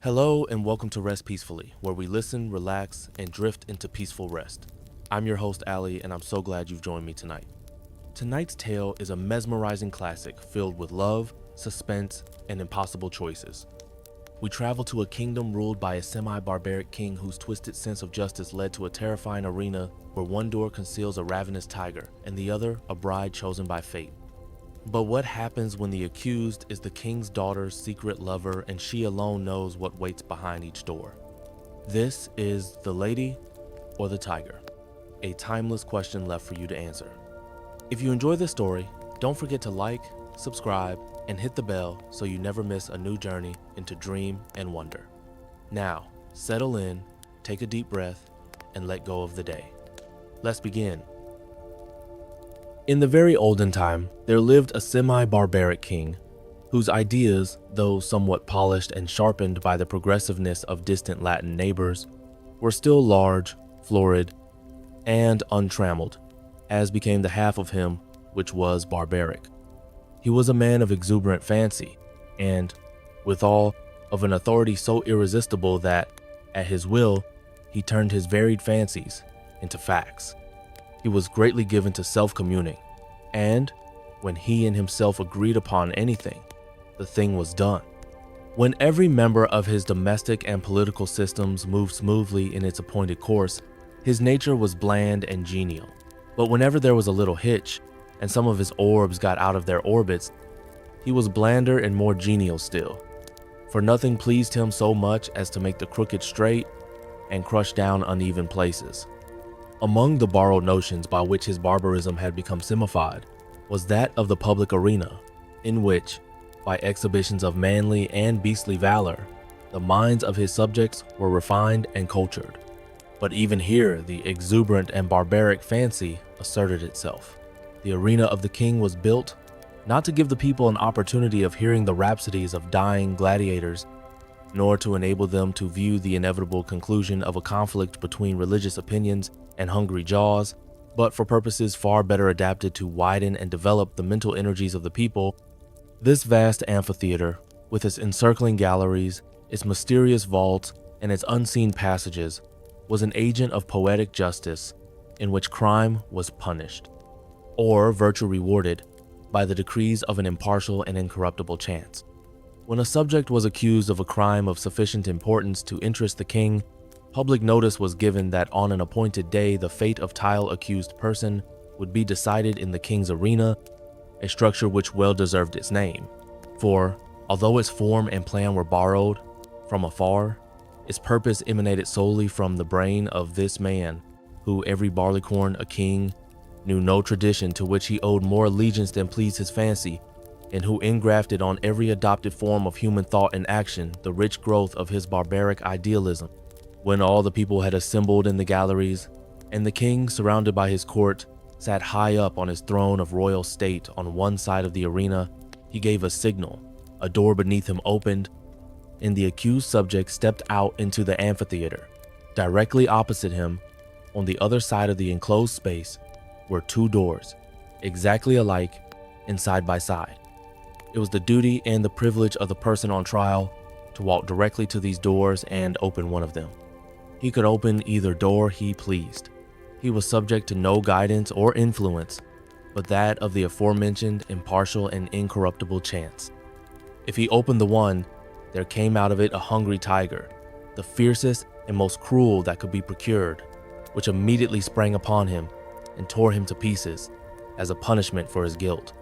Hello and welcome to Rest Peacefully, where we listen, relax, and drift into peaceful rest. I'm your host, Ali, and I'm so glad you've joined me tonight. Tonight's tale is a mesmerizing classic filled with love, suspense, and impossible choices. We travel to a kingdom ruled by a semi-barbaric king whose twisted sense of justice led to a terrifying arena where one door conceals a ravenous tiger and the other a bride chosen by fate. But what happens when the accused is the king's daughter's secret lover and she alone knows what waits behind each door? This is the lady or the tiger? A timeless question left for you to answer. If you enjoy this story, don't forget to like, subscribe, and hit the bell so you never miss a new journey into dream and wonder. Now, settle in, take a deep breath, and let go of the day. Let's begin. In the very olden time, there lived a semi-barbaric king, whose ideas, though somewhat polished and sharpened by the progressiveness of distant Latin neighbors, were still large, florid, and untrammeled, as became the half of him which was barbaric. He was a man of exuberant fancy, and, withal, of an authority so irresistible that, at his will, he turned his varied fancies into facts. He was greatly given to self-communing, and when he and himself agreed upon anything, the thing was done. When every member of his domestic and political systems moved smoothly in its appointed course, his nature was bland and genial. But whenever there was a little hitch, and some of his orbs got out of their orbits, he was blander and more genial still. For nothing pleased him so much as to make the crooked straight and crush down uneven places. Among the borrowed notions by which his barbarism had become semified was that of the public arena, in which, by exhibitions of manly and beastly valor, the minds of his subjects were refined and cultured. But even here, the exuberant and barbaric fancy asserted itself. The arena of the king was built not to give the people an opportunity of hearing the rhapsodies of dying gladiators, nor to enable them to view the inevitable conclusion of a conflict between religious opinions and hungry jaws, but for purposes far better adapted to widen and develop the mental energies of the people. This vast amphitheater, with its encircling galleries, its mysterious vaults, and its unseen passages, was an agent of poetic justice in which crime was punished, or virtue rewarded, by the decrees of an impartial and incorruptible chance. When a subject was accused of a crime of sufficient importance to interest the king, public notice was given that on an appointed day the fate of tile-accused person would be decided in the king's arena, a structure which well deserved its name. For, although its form and plan were borrowed from afar, its purpose emanated solely from the brain of this man, who every barleycorn a king, knew no tradition to which he owed more allegiance than pleased his fancy, and who engrafted on every adopted form of human thought and action the rich growth of his barbaric idealism. When all the people had assembled in the galleries, and the king, surrounded by his court, sat high up on his throne of royal state on one side of the arena, he gave a signal, a door beneath him opened, and the accused subject stepped out into the amphitheater. Directly opposite him, on the other side of the enclosed space, were two doors, exactly alike and side by side. It was the duty and the privilege of the person on trial to walk directly to these doors and open one of them. He could open either door he pleased. He was subject to no guidance or influence, but that of the aforementioned impartial and incorruptible chance. If he opened the one, there came out of it a hungry tiger, the fiercest and most cruel that could be procured, which immediately sprang upon him and tore him to pieces as a punishment for his guilt.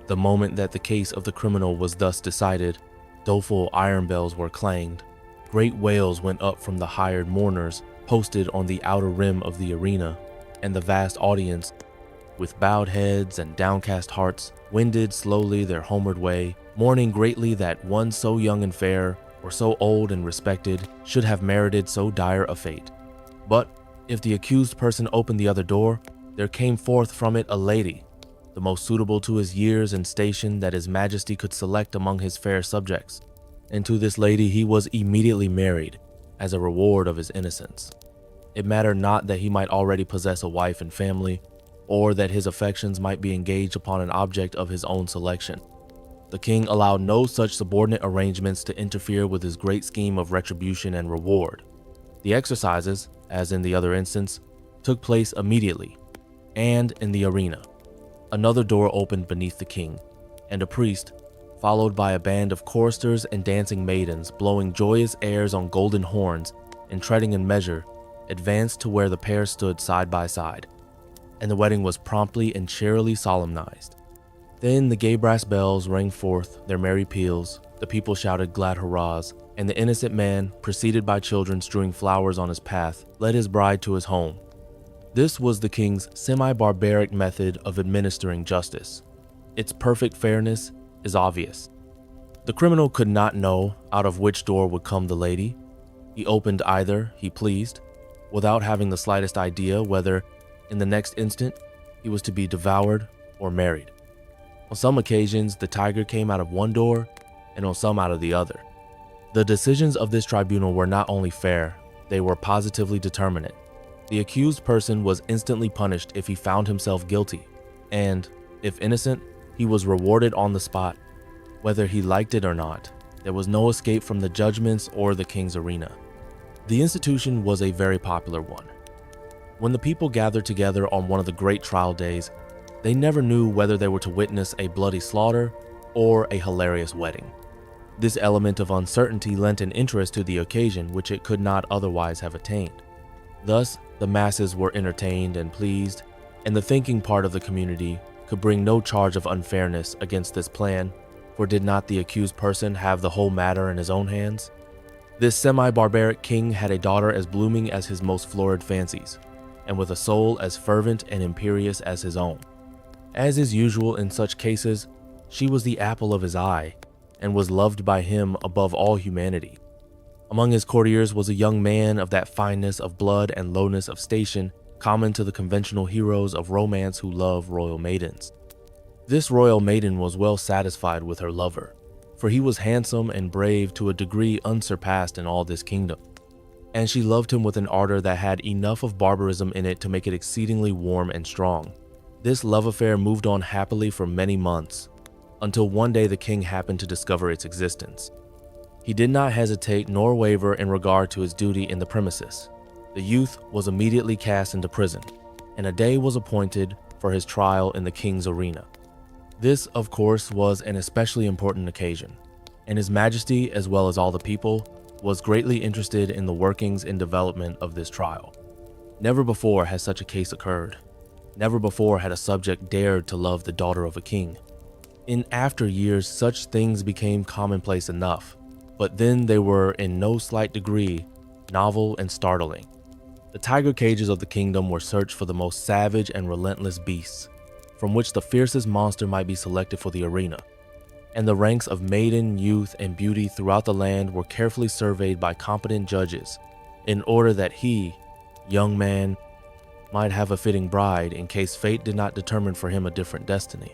The moment that the case of the criminal was thus decided, doleful iron bells were clanged. Great wails went up from the hired mourners posted on the outer rim of the arena, and the vast audience, with bowed heads and downcast hearts, wended slowly their homeward way, mourning greatly that one so young and fair, or so old and respected, should have merited so dire a fate. But if the accused person opened the other door, there came forth from it a lady, the most suitable to his years and station that his majesty could select among his fair subjects, and to this lady he was immediately married, as a reward of his innocence. It mattered not that he might already possess a wife and family, or that his affections might be engaged upon an object of his own selection. The king allowed no such subordinate arrangements to interfere with his great scheme of retribution and reward. The exercises, as in the other instance, took place immediately, and in the arena. Another door opened beneath the king, and a priest, followed by a band of choristers and dancing maidens blowing joyous airs on golden horns and treading in measure, advanced to where the pair stood side by side, and the wedding was promptly and cheerily solemnized. Then the gay brass bells rang forth their merry peals, the people shouted glad hurrahs, and the innocent man, preceded by children strewing flowers on his path, led his bride to his home. This was the king's semi-barbaric method of administering justice. Its perfect fairness is obvious. The criminal could not know out of which door would come the lady. He opened either he pleased, without having the slightest idea whether, in the next instant, he was to be devoured or married. On some occasions, the tiger came out of one door, and on some out of the other. The decisions of this tribunal were not only fair, they were positively determinate. The accused person was instantly punished if he found himself guilty, and, if innocent, he was rewarded on the spot. Whether he liked it or not, there was no escape from the judgments or the king's arena. The institution was a very popular one. When the people gathered together on one of the great trial days, they never knew whether they were to witness a bloody slaughter or a hilarious wedding. This element of uncertainty lent an interest to the occasion which it could not otherwise have attained. Thus, the masses were entertained and pleased, and the thinking part of the community could bring no charge of unfairness against this plan, for did not the accused person have the whole matter in his own hands? This semi-barbaric king had a daughter as blooming as his most florid fancies, and with a soul as fervent and imperious as his own. As is usual in such cases, she was the apple of his eye, and was loved by him above all humanity. Among his courtiers was a young man of that fineness of blood and lowness of station common to the conventional heroes of romance who love royal maidens. This royal maiden was well satisfied with her lover, for he was handsome and brave to a degree unsurpassed in all this kingdom, and she loved him with an ardor that had enough of barbarism in it to make it exceedingly warm and strong. This love affair moved on happily for many months, until one day the king happened to discover its existence. He did not hesitate nor waver in regard to his duty in the premises. The youth was immediately cast into prison, and a day was appointed for his trial in the king's arena. This, of course, was an especially important occasion, and His Majesty, as well as all the people, was greatly interested in the workings and development of this trial. Never before had such a case occurred. Never before had a subject dared to love the daughter of a king. In after years, such things became commonplace enough, but then they were in no slight degree novel and startling. The tiger cages of the kingdom were searched for the most savage and relentless beasts, from which the fiercest monster might be selected for the arena, and the ranks of maiden, youth, and beauty throughout the land were carefully surveyed by competent judges in order that he, young man, might have a fitting bride in case fate did not determine for him a different destiny.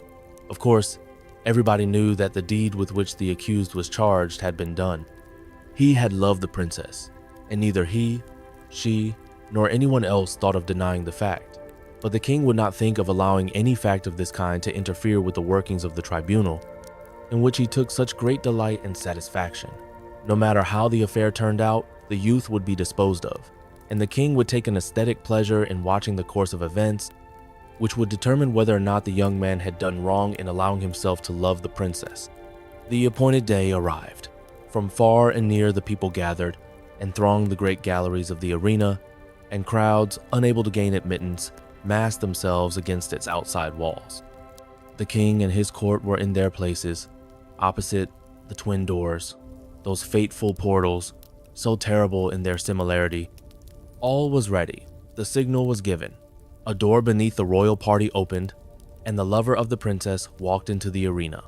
Of course, everybody knew that the deed with which the accused was charged had been done. He had loved the princess, and neither he, she, nor anyone else thought of denying the fact. But the king would not think of allowing any fact of this kind to interfere with the workings of the tribunal, in which he took such great delight and satisfaction. No matter how the affair turned out, the youth would be disposed of, and the king would take an aesthetic pleasure in watching the course of events, which would determine whether or not the young man had done wrong in allowing himself to love the princess. The appointed day arrived. From far and near the people gathered and thronged the great galleries of the arena, and crowds, unable to gain admittance, massed themselves against its outside walls. The king and his court were in their places, opposite the twin doors, those fateful portals, so terrible in their similarity. All was ready. The signal was given. A door beneath the royal party opened, and the lover of the princess walked into the arena.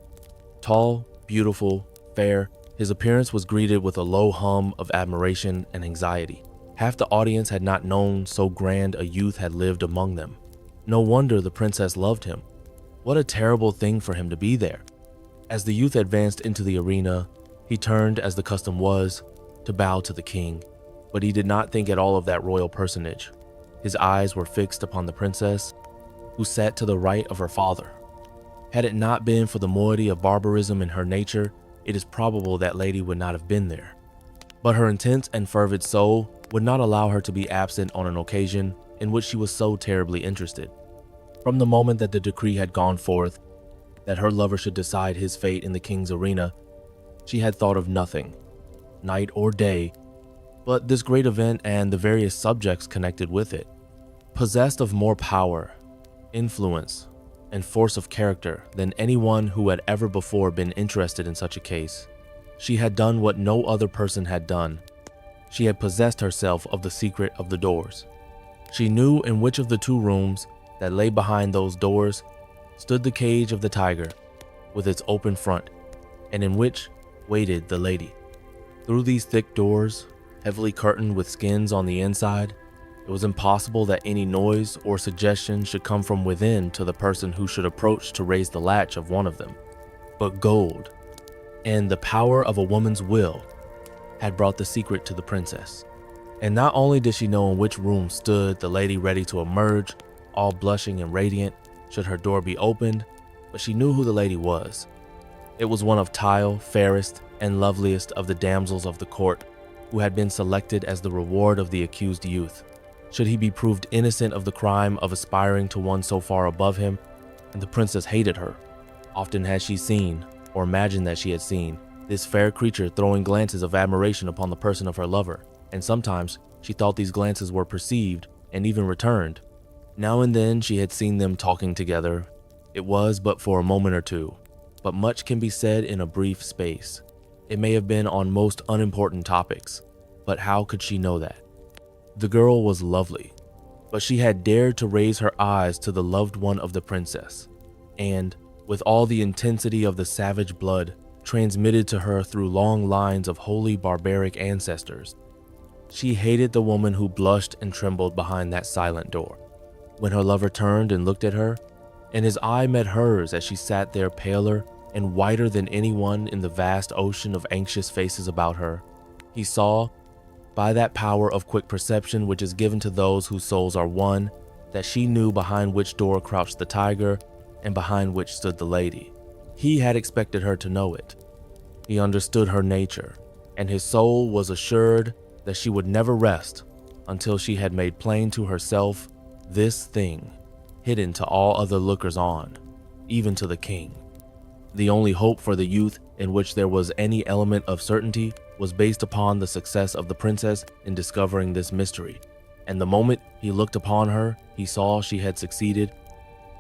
Tall, beautiful, fair, his appearance was greeted with a low hum of admiration and anxiety. Half the audience had not known so grand a youth had lived among them. No wonder the princess loved him. What a terrible thing for him to be there. As the youth advanced into the arena, he turned, as the custom was, to bow to the king, but he did not think at all of that royal personage. His eyes were fixed upon the princess, who sat to the right of her father. Had it not been for the moiety of barbarism in her nature, it is probable that lady would not have been there. But her intense and fervid soul would not allow her to be absent on an occasion in which she was so terribly interested. From the moment that the decree had gone forth that her lover should decide his fate in the king's arena, she had thought of nothing, night or day, but this great event and the various subjects connected with it. Possessed of more power, influence, and force of character than anyone who had ever before been interested in such a case, she had done what no other person had done. She had possessed herself of the secret of the doors. She knew in which of the two rooms that lay behind those doors stood the cage of the tiger with its open front, and in which waited the lady. Through these thick doors, heavily curtained with skins on the inside, it was impossible that any noise or suggestion should come from within to the person who should approach to raise the latch of one of them. But gold, and the power of a woman's will, had brought the secret to the princess. And not only did she know in which room stood the lady ready to emerge, all blushing and radiant, should her door be opened, but she knew who the lady was. It was one of Tile, fairest and loveliest of the damsels of the court, who had been selected as the reward of the accused youth, should he be proved innocent of the crime of aspiring to one so far above him. And the princess hated her. Often had she seen, or imagined that she had seen, this fair creature throwing glances of admiration upon the person of her lover, and sometimes she thought these glances were perceived and even returned. Now and then she had seen them talking together. It was but for a moment or two, but much can be said in a brief space. It may have been on most unimportant topics, but how could she know that? The girl was lovely, but she had dared to raise her eyes to the loved one of the princess, and, with all the intensity of the savage blood transmitted to her through long lines of holy barbaric ancestors, she hated the woman who blushed and trembled behind that silent door. When her lover turned and looked at her, and his eye met hers as she sat there paler and whiter than anyone in the vast ocean of anxious faces about her, he saw, by that power of quick perception which is given to those whose souls are one, that she knew behind which door crouched the tiger and behind which stood the lady. He had expected her to know it. He understood her nature, and his soul was assured that she would never rest until she had made plain to herself this thing, hidden to all other lookers on, even to the king. The only hope for the youth in which there was any element of certainty was based upon the success of the princess in discovering this mystery, and the moment he looked upon her, he saw she had succeeded,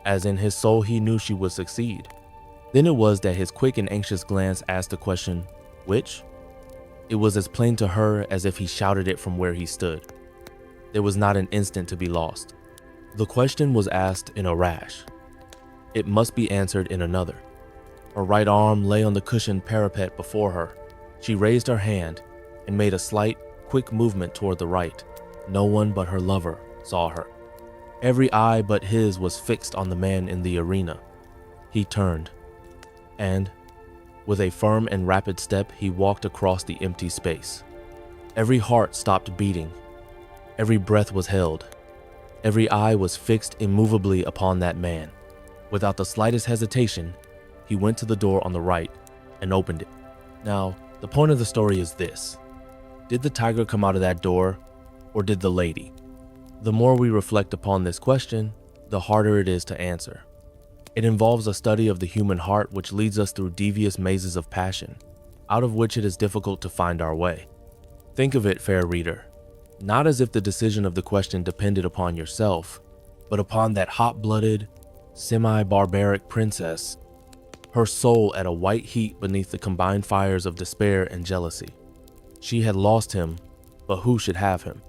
as in his soul he knew she would succeed. Then it was that his quick and anxious glance asked the question, which? It was as plain to her as if he shouted it from where he stood. There was not an instant to be lost. The question was asked in a rash. It must be answered in another. Her right arm lay on the cushioned parapet before her. She raised her hand and made a slight, quick movement toward the right. No one but her lover saw her. Every eye but his was fixed on the man in the arena. He turned, and, with a firm and rapid step, he walked across the empty space. Every heart stopped beating. Every breath was held. Every eye was fixed immovably upon that man. Without the slightest hesitation, he went to the door on the right and opened it. Now, the point of the story is this. Did the tiger come out of that door, or did the lady? The more we reflect upon this question, the harder it is to answer. It involves a study of the human heart which leads us through devious mazes of passion, out of which it is difficult to find our way. Think of it, fair reader, not as if the decision of the question depended upon yourself, but upon that hot-blooded, semi-barbaric princess, her soul at a white heat beneath the combined fires of despair and jealousy. She had lost him, but who should have him?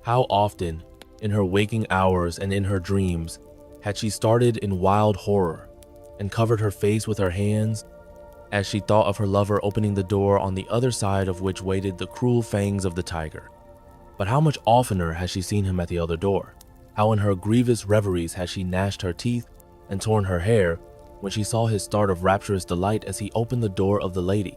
How often, in her waking hours and in her dreams, had she started in wild horror and covered her face with her hands as she thought of her lover opening the door on the other side of which waited the cruel fangs of the tiger. But how much oftener has she seen him at the other door? How in her grievous reveries has she gnashed her teeth and torn her hair when she saw his start of rapturous delight as he opened the door of the lady?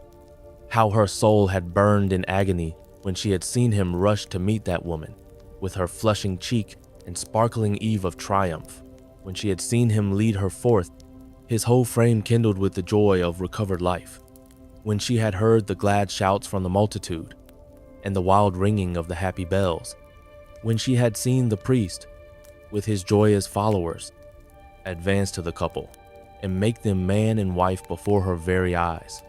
How her soul had burned in agony when she had seen him rush to meet that woman, with her flushing cheek and sparkling eve of triumph, when she had seen him lead her forth, his whole frame kindled with the joy of recovered life, when she had heard the glad shouts from the multitude and the wild ringing of the happy bells, when she had seen the priest, with his joyous followers, advance to the couple and make them man and wife before her very eyes,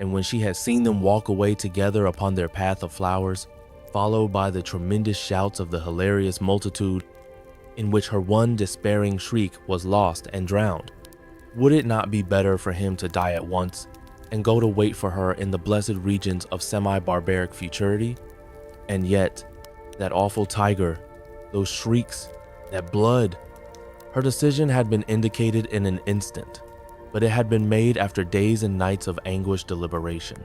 and when she had seen them walk away together upon their path of flowers, followed by the tremendous shouts of the hilarious multitude, in which her one despairing shriek was lost and drowned, would it not be better for him to die at once and go to wait for her in the blessed regions of semi-barbaric futurity? And yet, that awful tiger, those shrieks, that blood. Her decision had been indicated in an instant, but it had been made after days and nights of anguished deliberation.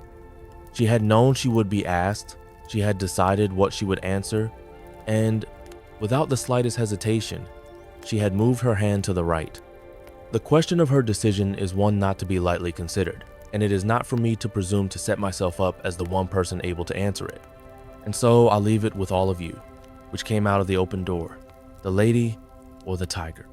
She had known she would be asked, she had decided what she would answer, and, without the slightest hesitation, she had moved her hand to the right. The question of her decision is one not to be lightly considered, and it is not for me to presume to set myself up as the one person able to answer it. And so I'll leave it with all of you, which came out of the open door, the lady or the tiger.